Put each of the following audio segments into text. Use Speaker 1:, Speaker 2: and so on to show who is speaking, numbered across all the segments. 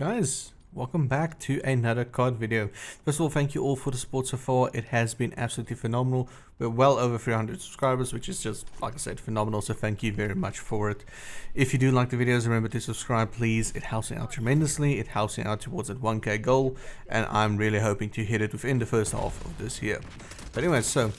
Speaker 1: Guys, welcome back to another card video. First of all, thank you all for the support so far. It has been absolutely phenomenal. We're well over 300 subscribers, which is just, like I said, phenomenal. So thank you very much for it. If you do like the videos, remember to subscribe, please. It helps me out tremendously. It helps me out towards that 1K goal, and I'm really hoping to hit it within the first half of this year. But anyway, so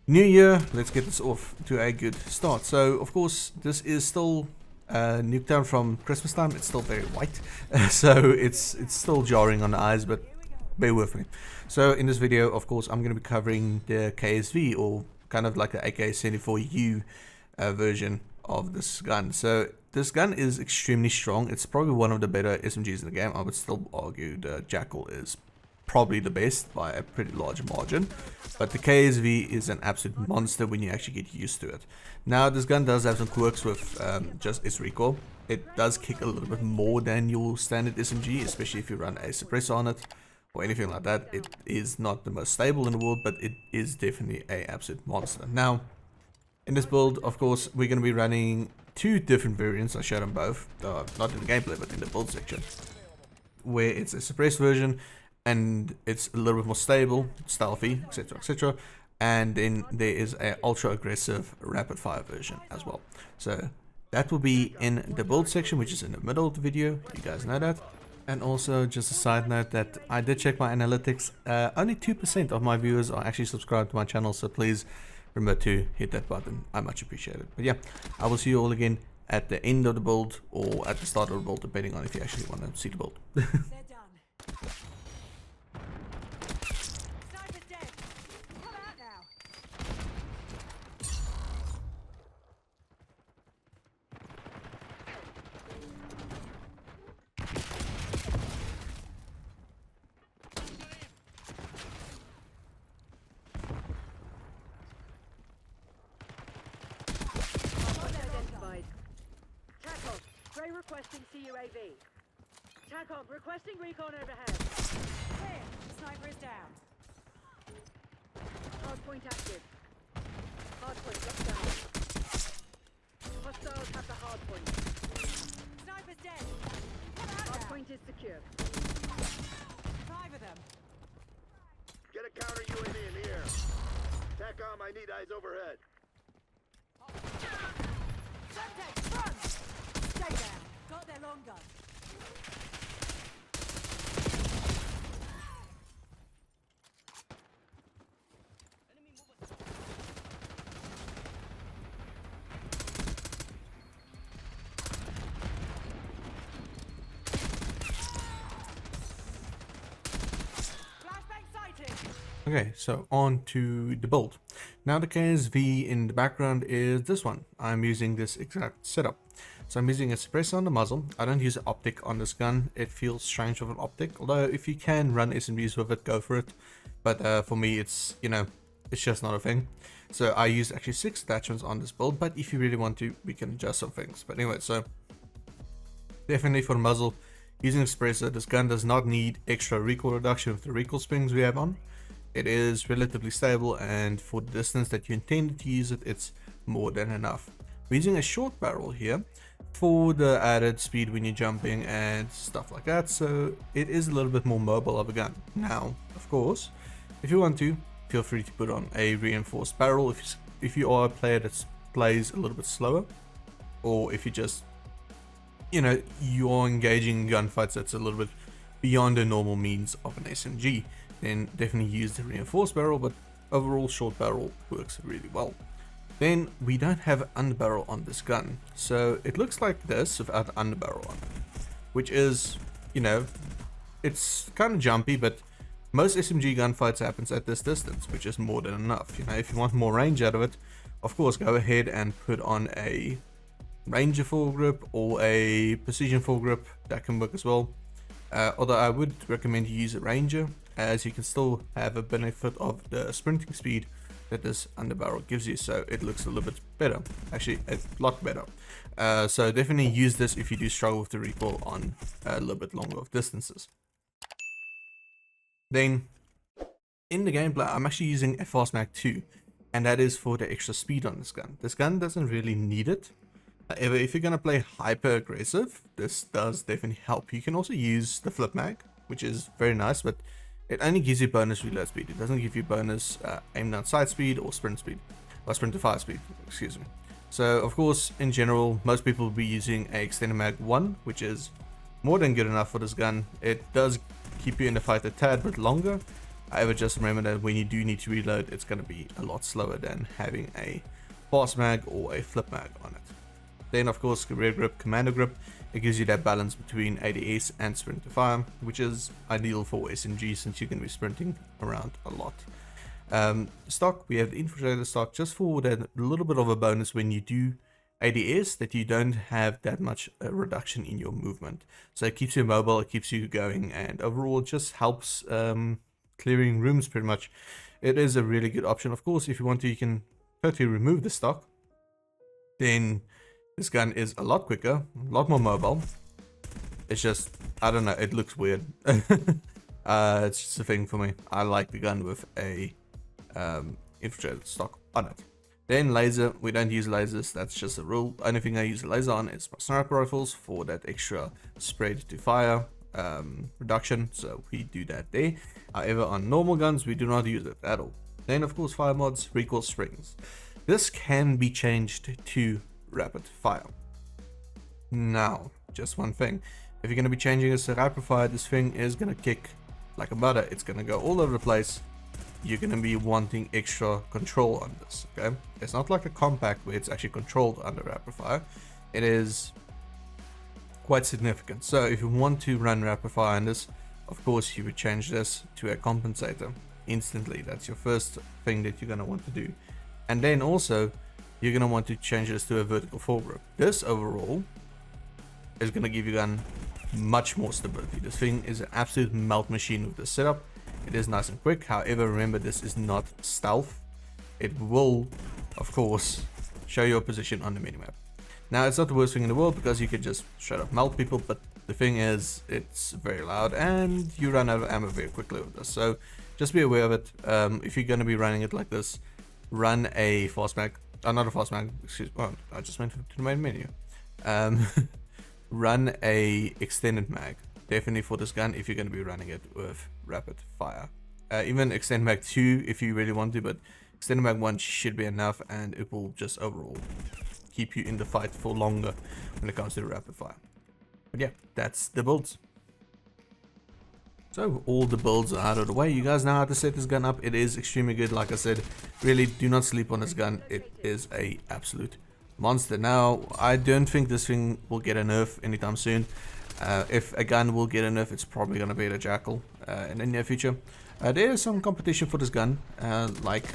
Speaker 1: new year, let's get this off to a good start. So of course, this is still Nuketown from Christmas time. It's still very white, so it's still jarring on the eyes, but bear with me. So in this video, of course, I'm going to be covering the KSV, or kind of like the AK-74U version of this gun. So this gun is extremely strong. It's probably one of the better SMGs in the game. I would still argue the Jackal is probably the best by a pretty large margin, but the KSV is an absolute monster when you actually get used to it. Now this gun does have some quirks with just its recoil. It does kick a little bit more than your standard SMG, especially if you run a suppressor on it or anything like that. It is not the most stable in the world, but it is definitely a absolute monster. Now in this build, of course, we're going to be running two different variants. I showed them both, not in the gameplay but in the build section, where it's a suppressed version and it's a little bit more stable, stealthy, etc, etc. And then there is a ultra aggressive rapid fire version as well. So that will be in the build section, which is in the middle of the video. You guys know that. And also just a side note that I did check my analytics. Only 2% of my viewers are actually subscribed to my channel, so please remember to hit that button. I much appreciate it. But yeah, I will see you all again at the end of the build or at the start of the build, depending on if you actually want to see the build.
Speaker 2: Requesting CUAV. TACOM requesting recon overhead. Clear. Sniper is down. Hardpoint active. Hardpoint locked down. Hostiles have the hardpoint. Sniper's dead. Hardpoint is secure. 5 of them.
Speaker 3: Get a counter UAV in the air. TACOM, I need eyes overhead.
Speaker 2: Subject, front! Stay down. Got their long gun. Flashbang sighted.
Speaker 1: Okay, so on to the build. Now the KSV in the background is this one. I'm using this exact setup. So I'm using a suppressor on the muzzle. I don't use an optic on this gun. It feels strange with an optic. Although if you can run SMGs with it, go for it. But for me, it's, you know, it's just not a thing. So I use actually 6 attachments on this build. But if you really want to, we can adjust some things. But anyway, so definitely for the muzzle, using a suppressor, this gun does not need extra recoil reduction with the recoil springs we have on. It is relatively stable, and for the distance that you intended to use it, it's more than enough. We're using a short barrel here for the added speed when you're jumping and stuff like that, so it is a little bit more mobile of a gun. Now, of course, if you want to, feel free to put on a reinforced barrel if you are a player that plays a little bit slower, or if you just, you know, you're engaging gunfights that's a little bit beyond the normal means of an SMG, then definitely use the reinforced barrel, but overall short barrel works really well. Then we don't have an underbarrel on this gun, so it looks like this without the underbarrel on, which is, you know, it's kind of jumpy, but most SMG gunfights happens at this distance, which is more than enough. You know, if you want more range out of it, of course go ahead and put on a Ranger foregrip or a Precision foregrip. That can work as well. Although I would recommend you use a Ranger, as you can still have a benefit of the sprinting speed that this underbarrel gives you, so it looks a little bit better, actually a lot better. So definitely use this if you do struggle with the recoil on a little bit longer of distances. Then in the gameplay, I'm actually using a Fast Mag 2, and that is for the extra speed on this gun. This gun doesn't really need it, However, if you're going to play hyper aggressive, this does definitely help. You can also use the flip mag, which is very nice, but it only gives you bonus reload speed. It doesn't give you bonus aim down sight speed or sprint to fire speed, excuse me. So of course, in general, most people will be using a extended mag 1, which is more than good enough for this gun. It does keep you in the fight a tad bit longer. However, just remember that when you do need to reload, it's going to be a lot slower than having a fast mag or a flip mag on it. Then of course, career grip, commando grip, it gives you that balance between ADS and sprint to fire, which is ideal for SMG since you can be sprinting around a lot. Stock, we have the infiltrator stock just for that little bit of a bonus when you do ADS, that you don't have that much reduction in your movement. So it keeps you mobile, it keeps you going, and overall it just helps clearing rooms pretty much. It is a really good option. Of course, if you want to, you can totally remove the stock. Then this gun is a lot quicker, a lot more mobile. It's just, I don't know, it looks weird. It's just a thing for me. I like the gun with a infiltrated stock on it. Then laser, we don't use lasers, that's just a rule. Only thing I use a laser on is my sniper rifles for that extra spread to fire reduction, so we do that there. However, on normal guns, we do not use it at all. Then of course, fire mods, recoil springs. This can be changed to rapid fire. Now, just one thing. If you're going to be changing this to rapid fire, this thing is going to kick like a butter. It's going to go all over the place. You're going to be wanting extra control on this, okay? It's not like a compact where it's actually controlled under rapid fire. It is quite significant. So if you want to run rapid fire on this, of course you would change this to a compensator instantly. That's your first thing that you're going to want to do. And then also, you're going to want to change this to a vertical foregrip. This overall is going to give you gun much more stability. This thing is an absolute melt machine with the setup. It is nice and quick. However, remember, this is not stealth. It will, of course, show your position on the minimap. Now, it's not the worst thing in the world because you could just straight up melt people, but the thing is, it's very loud and you run out of ammo very quickly with this. So just be aware of it. If you're going to be running it like this, run a fast mag. Not a fast mag, excuse me. Oh, I just went to the main menu. Run a extended mag. Definitely for this gun if you're going to be running it with rapid fire. Even extended mag 2 if you really want to, but extended mag 1 should be enough, and it will just overall keep you in the fight for longer when it comes to the rapid fire. But yeah, that's the builds. So all the builds are out of the way. You guys know how to set this gun up. It is extremely good. Like I said, really do not sleep on this gun. It is a absolute monster. Now, I don't think this thing will get a nerf anytime soon. If a gun will get a nerf, it's probably going to be the Jackal in the near future. There is some competition for this gun, like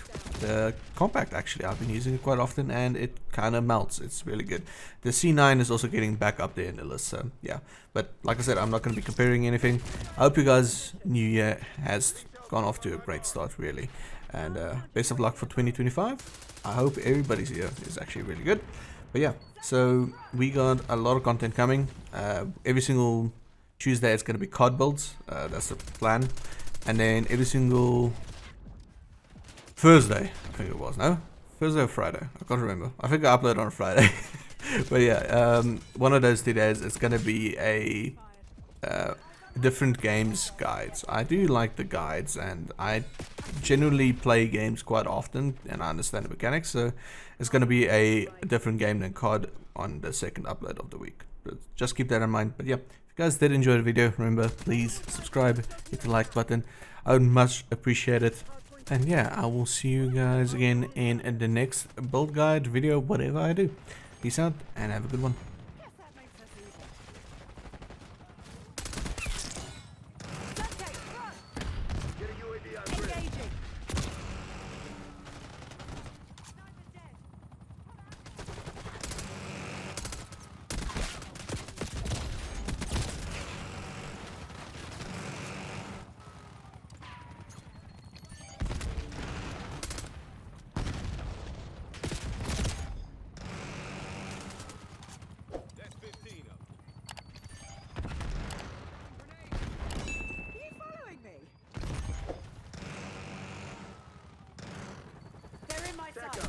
Speaker 1: the compact actually. I've been using it quite often and it kind of melts. It's really good. The C9 is also getting back up there in the list, so yeah. But like I said, I'm not going to be comparing anything. I hope you guys' new year has gone off to a great start, really. And best of luck for 2025. I hope everybody's year is actually really good. But yeah, so we got a lot of content coming. Every single Tuesday it's going to be COD builds. That's the plan. And then every single Thursday, I think it was, no? Thursday or Friday, I can't remember. I think I upload on a Friday. But yeah, one of those 2 days, it's going to be a different games guides. I do like the guides, and I generally play games quite often, and I understand the mechanics, so it's going to be a different game than COD on the second upload of the week. But just keep that in mind. But yeah, if you guys did enjoy the video, remember, please subscribe, hit the like button. I would much appreciate it. And yeah, I will see you guys again in the next build guide video, whatever I do. Peace out and have a good one.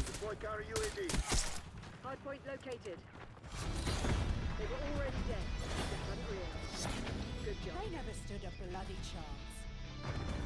Speaker 3: Deploy counter UAV.
Speaker 2: Hardpoint located. They were already dead. Just hadn't realized. Good job.
Speaker 4: They never stood a bloody chance.